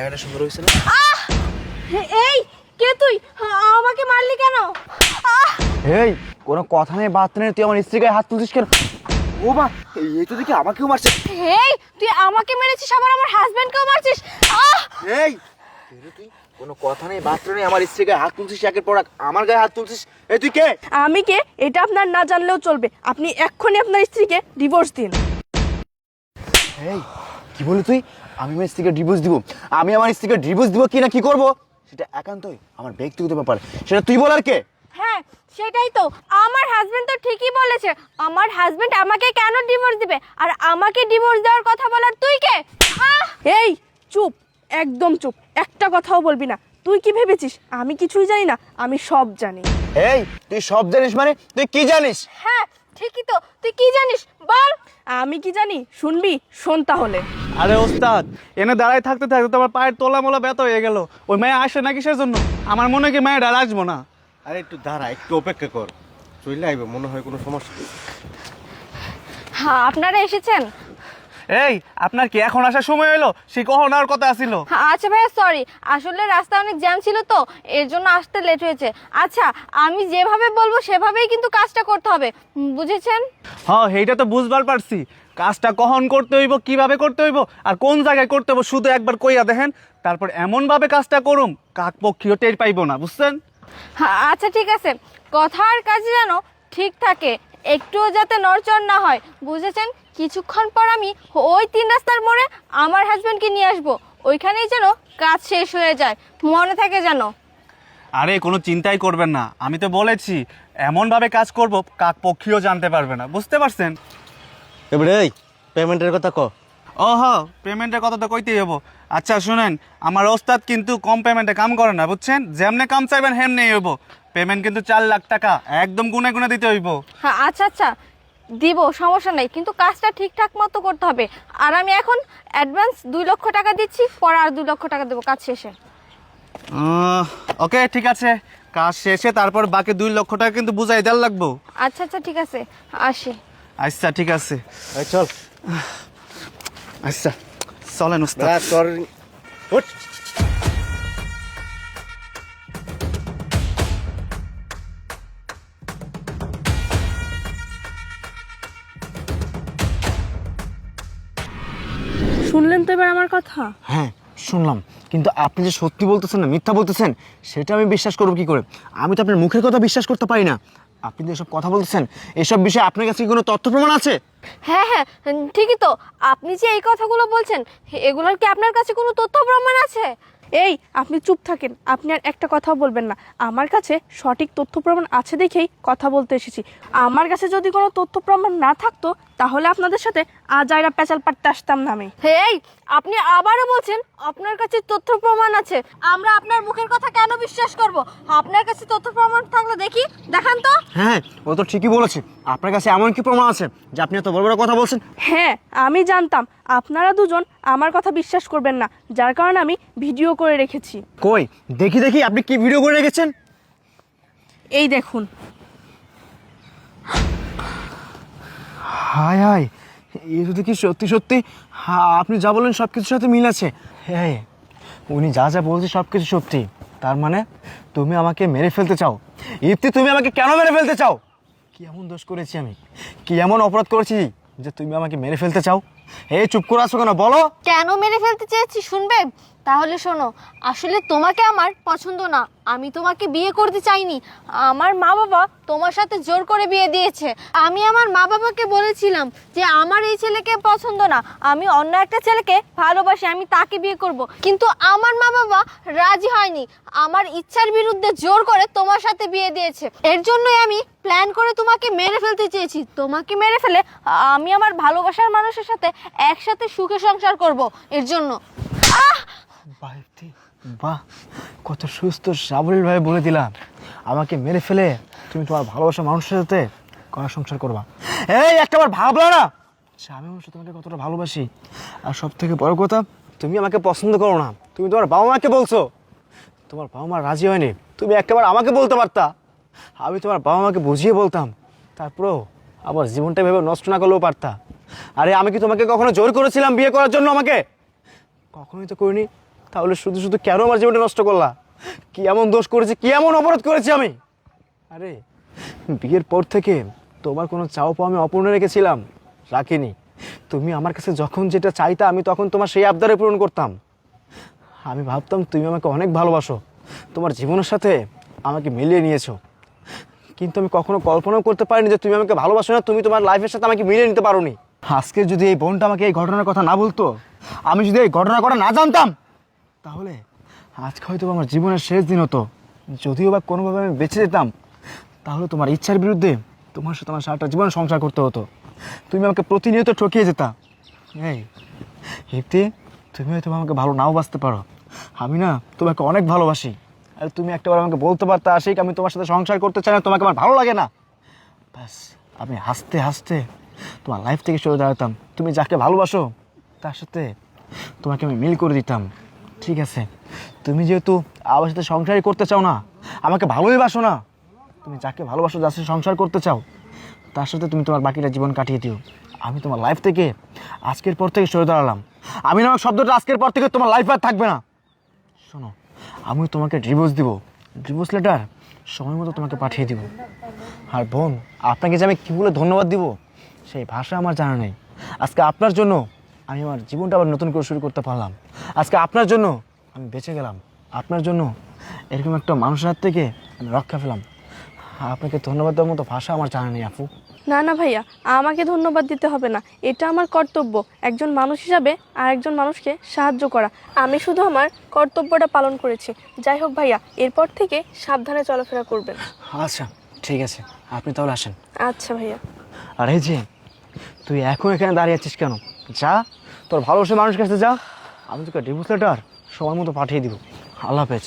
জায়গাটা সুন্দর হয়েছে না? এই কে তুই? আমাকে মারলি কেন? এই কোনো কথা নেই, বাদ নেই, তুই আমার স্ত্রীর গায়ে হাত তুলছিস কেন? ও মা, এই তো দেখি আমাকেও মারছে। এই তুই আমাকে মেরেছিস, আবার আমার হাজবেন্ডকেও মারছিস। এই তুই কোনো কথা নেই, বাদ নেই, আমার স্ত্রীর গায়ে হাত তুলছিস, একের পর এক আমার গায়ে হাত তুলছিস। এই তুই কে? আমি কে এটা আপনার না জানলেও চলবে। আপনি এক্ষুনি আপনার স্ত্রীকে ডিভোর্স দিন। এই কি বলি তুই? আমি আমার স্ত্রীকে ডিভোর্স দিব? আমি আমার স্ত্রীকে ডিভোর্স দিব কি না কি করব সেটা একান্তই আমার ব্যক্তিগত ব্যাপার, সেটা তুই বলার কে? হ্যাঁ সেটাই তো, আমার হাজবেন্ড তো ঠিকই বলেছে। আমার হাজবেন্ড আমাকে কেন ডিভোর্স দিবে? আর আমাকে ডিভোর্স দেওয়ার কথা বলার তুই কে? এই চুপ, একদম চুপ, একটা কথাও বলবি না। তুই কি ভেবেছিস আমি কিছুই জানি না? আমি সব জানি। এই তুই সব জানিস মানে তুই কি জানিস? হ্যাঁ ঠিকই তো, তুই কি জানিস বল। আমি কি জানি শুনবি? শোন তাহলে। আরে ওস্তাদ, এনে দাঁড়ায় থাকতে থাকতে তোমার পায়ের তোলা মোলা ব্যথা হয়ে গেল। ওই মেয়ে আসে না কিসের জন্য? আমার মনে হয় কি মেয়েটা আর আসবো না। আরে একটু দাঁড়া, একটু অপেক্ষা কর, চলে আইবে, মনে হয় কোনো সমস্যা নেই। হ্যাঁ আপনারা এসেছেন? এই আপনার কি এখন আসার সময় হলো? সে কখন আর কথা আসিল? আচ্ছা ভাইয়া সরি, আসলে রাস্তা অনেক জ্যাম ছিল তো এর জন্য আসতে লেট হয়েছে। আচ্ছা আমি যেভাবে বলবো সেভাবেই কিন্তু কাজটা করতে হবে, বুঝেছেন? হ্যাঁ সেইটা তো বুঝবার পারছি। কাজটা কখন করতে হইব, কিভাবে করতে হইব, আর কোন জায়গায় করতে হইব শুধু একবার কইয়া দেখেন, তারপর এমনভাবে কাজটা করুম কাক পক্ষীও টের পাইব না, বুঝছেন? আচ্ছা ঠিক আছে, কথা আর কাজে যেন ঠিক থাকে, একটুও যাতে নড়চড় না হয়, বুঝেছেন? কিছুক্ষণ পর আমি ওই 3 রাস্তার মোড়ে আমার হাজবেন্ডকে নিয়ে আসবো, ওইখানেই যেন কাজ শেষ হয়ে যায়, মনে থাকে যেন। আরে কোনো চিন্তাই করবেন না, আমি তো বলেছি এমনভাবে কাজ করব কাক পক্ষীও জানতে পারবে না, বুঝতে পারছেন? এবারে এই পেমেন্টের কথা ক। ও হ্যাঁ, পেমেন্টের কথা তো কইতেই হবো। আচ্ছা শুনেন, আমার ওস্তাদ কিন্তু কম পেমেন্টে কাম করে না, বুঝছেন? যেমনে কাম চাইবেন হেমনেই হইব। পেমেন্ট কিন্তু 4 লাখ টাকা, একদম গুনে গুনে দিতে হইব। হ্যাঁ আচ্ছা আচ্ছা দিব, সমস্যা নেই, কিন্তু কাজটা ঠিকঠাক মতো করতে হবে। আর আমি এখন অ্যাডভান্স 2 লক্ষ টাকা দিচ্ছি, পরে আর 2 লক্ষ টাকা দেবো কাজ শেষে। ওকে ঠিক আছে, কাজ শেষে তারপর বাকি 2 লক্ষ টাকা কিন্তু বুঝাই দেওয়ার লাগবো। আচ্ছা আচ্ছা ঠিক আছে, আসি। আচ্ছা ঠিক আছে, এই চল আচ্ছা চলেন ওস্তাদ। না তোর উঠ। শুনলেন তো এবার আমার কথা? হ্যাঁ শুনলাম, কিন্তু আপনি যে সত্যি বলতেছেন না মিথ্যা বলতেছেন সেটা আমি বিশ্বাস করবো কি করে? আমি তো আপনার মুখের কথা বিশ্বাস করতে পারি না। আপনি যে এসব কথা বলতেছেন এসব বিষয়ে আপনার কাছে কি কোনো তথ্য প্রমাণ আছে? হ্যাঁ হ্যাঁ ঠিকই তো, আপনি যে এই কথাগুলো বলছেন এগুলোর কি আপনার কাছে কোনো তথ্য প্রমাণ আছে? এই আপনি চুপ থাকেন, আপনি আর একটা কথাও বলবেন না। আমার কাছে সঠিক তথ্য প্রমাণ আছে দেখেই কথা বলতে এসেছি। আমার কাছে যদি কোনো তথ্য প্রমাণ না থাকতো তাহলে আপনাদের সাথে আজাইরা পেঁচাল পাড়তে আসতাম না আমি। এই আপনি আবারও বলছেন আপনার কাছে তথ্য প্রমাণ আছে। আমরা আপনার মুখের কথা কেন বিশ্বাস করব? আপনার কাছে তথ্য প্রমাণ থাকলে দেখি, দেখান তো। হ্যাঁ ও তো ঠিকই বলেছে, আপনার কাছে এমন কি প্রমাণ আছে যে আপনি এত বড় বড় কথা বলছেন? হ্যাঁ আমি জানতাম আপনারা দুজন আমার কথা বিশ্বাস করবেন না, যার কারণে আমি ভিডিও করে রেখেছি। কই দেখি দেখি আপনি কি ভিডিও করে রেখেছেন। এই দেখুন। হায় হায়, এই যদি কি সত্যি সত্যি আপনি যা বলেন সব কিছুর সাথে মিল আছে। হ্যাঁ উনি যা যা বলছে সব কিছু সত্যি, তার মানে তুমি আমাকে মেরে ফেলতে চাও। ইপ্তি তুমি আমাকে কেন মেরে ফেলতে চাও? কি এমন দোষ করেছি আমি, কি এমন অপরাধ করেছি যে তুমি আমাকে মেরে ফেলতে চাও? এই চুপ করে আছো কেন, বলো। কেন মেরে ফেলতে চেয়েছি শুনবে? তাহলে শোনো, আসলে তোমাকে আমার পছন্দ না, আমি তোমাকে বিয়ে করতে চাইনি। আমার মা বাবা তোমার সাথে জোর করে বিয়ে দিয়েছে। আমি আমার মা বাবাকে বলেছিলাম যে আমার এই ছেলেকে পছন্দ না, আমি অন্য একটা ছেলেকে ভালোবাসি, আমি তাকে বিয়ে করব। কিন্তু আমার মা বাবা রাজি হয়নি, আমার ইচ্ছার বিরুদ্ধে জোর করে তোমার সাথে বিয়ে দিয়েছে। এর জন্যই আমি প্ল্যান করে তোমাকে মেরে ফেলতে চেয়েছি। তোমাকে মেরে ফেলে আমি আমার ভালোবাসার মানুষের সাথে একসাথে সুখে সংসার করব। এর জন্য বাহ ইপ্তি, বাহ, কত সুস্থ সাবলীল ভাবে বলে দিলাম। আমাকে মেরে ফেলে তুমি তোমার ভালোবাসা মানুষের সাথে করা সংসার করবা। এই একটাবার ভাবলা না যে আমি অবশ্য তোমাকে কতটা ভালোবাসি? আর সব থেকে বড় কথা, তুমি আমাকে পছন্দ করো না, তুমি তোমার বাবা মাকে বলছো। তোমার বাবা মা রাজি হয়নি, তুমি একবার আমাকে বলতে পারতা, আমি তোমার বাবা মাকে বুঝিয়ে বলতাম, তারপরেও আবার জীবনটা ভেবে নষ্ট না করলেও পারতা। আরে আমি কি তোমাকে কখনো জোর করেছিলাম বিয়ে করার জন্য? আমাকে কখনোই তো করিনি। তাহলে শুধু শুধু কেন আমার জীবনটা নষ্ট করলা? কি এমন দোষ করেছি, কি এমন অপরাধ করেছি আমি? আরে বিয়ের পর থেকে তোমার কোনো চাও পাওয়া আমি অপূর্ণ রেখেছিলাম? রাখিনি। তুমি আমার কাছে যখন যেটা চাইতা আমি তখন তোমার সেই আবদারে পূরণ করতাম। আমি ভাবতাম তুমি আমাকে অনেক ভালোবাসো, তোমার জীবনের সাথে আমাকে মিলিয়ে নিয়েছো, কিন্তু আমি কখনো কল্পনাও করতে পারিনি যে তুমি আমাকে ভালোবাসো না, তুমি তোমার লাইফের সাথে আমাকে মিলিয়ে নিতে পারোনি। আজকে যদি এই বোনটা আমাকে এই ঘটনার কথা না বলতো, আমি যদি এই ঘটনার কথা না জানতাম, তাহলে আজকে হয়তো আমার জীবনের শেষ দিন হতো। যদিও বা কোনোভাবে আমি বেঁচে যেতাম, তাহলে তোমার ইচ্ছার বিরুদ্ধে তোমার সাথে আমার সারাটা জীবন সংসার করতে হতো। তুমি আমাকে প্রতিনিয়ত ঠকিয়ে যেতা। এই হিপ্তি, তুমি হয়তো আমাকে ভালো নাও বাসতে পারো, আমি না তোমাকে অনেক ভালোবাসি। আর তুমি একটাবার আমাকে বলতে পারতা আশিক আমি তোমার সাথে সংসার করতে চাই না, তোমাকে আমার ভালো লাগে না। ব্যাস আমি হাসতে হাসতে তোমার লাইফ থেকে সরে দাঁড়াতাম। তুমি যাকে ভালোবাসো তার সাথে তোমাকে আমি মিল করে দিতাম। ঠিক আছে, তুমি যেহেতু আমার সাথে সংসারই করতে চাও না, আমাকে ভালোই বাসো না, তুমি যাকে ভালোবাসো, যার সাথে সংসার করতে চাও, তার সাথে তুমি তোমার বাকিটা জীবন কাটিয়ে দিও। আমি তোমার লাইফ থেকে আজকের পর থেকে সরে দাঁড়ালাম। আমি না আমার শব্দটা আজকের পর থেকে তোমার লাইফ আর থাকবে না। শোনো, আমি তোমাকে ডিভোর্স দিব, ডিভোর্স লেটার সময় মতো তোমাকে পাঠিয়ে দিব। আর বোন, আপনাকে যে আমি কী বলে ধন্যবাদ দিব সেই ভাষা আমার জানা নেই। আজকে আপনার জন্য আমি আমার জীবনটা আবার নতুন করে শুরু করতে পারলাম। আজকে আপনার জন্য আমি বেঁচে গেলাম, আপনার জন্য এরকম একটা মানুষের হাত থেকে আমি রক্ষা পেলাম। আপনাকে ধন্যবাদ দেওয়ার মতো ভাষা আমার জানা নেই আপু। না না ভাইয়া, আমাকে ধন্যবাদ দিতে হবে না, এটা আমার কর্তব্য একজন মানুষ হিসাবে আর একজন মানুষকে সাহায্য করা। আমি শুধু আমার কর্তব্যটা পালন করেছি। যাই হোক ভাইয়া, এরপর থেকে সাবধানে চলাফেরা করবেন। আচ্ছা ঠিক আছে, আপনি তাহলে আসেন। আচ্ছা ভাইয়া। আর এই যে তুই এখন এখানে দাঁড়িয়ে আছিস কেন? যা, তোর ভালোবাসার মানুষের কাছে যা, আমি তোকে ডিভোর্স লেটার সময় মতো পাঠিয়ে দিব। আল্লাহ হাফেজ।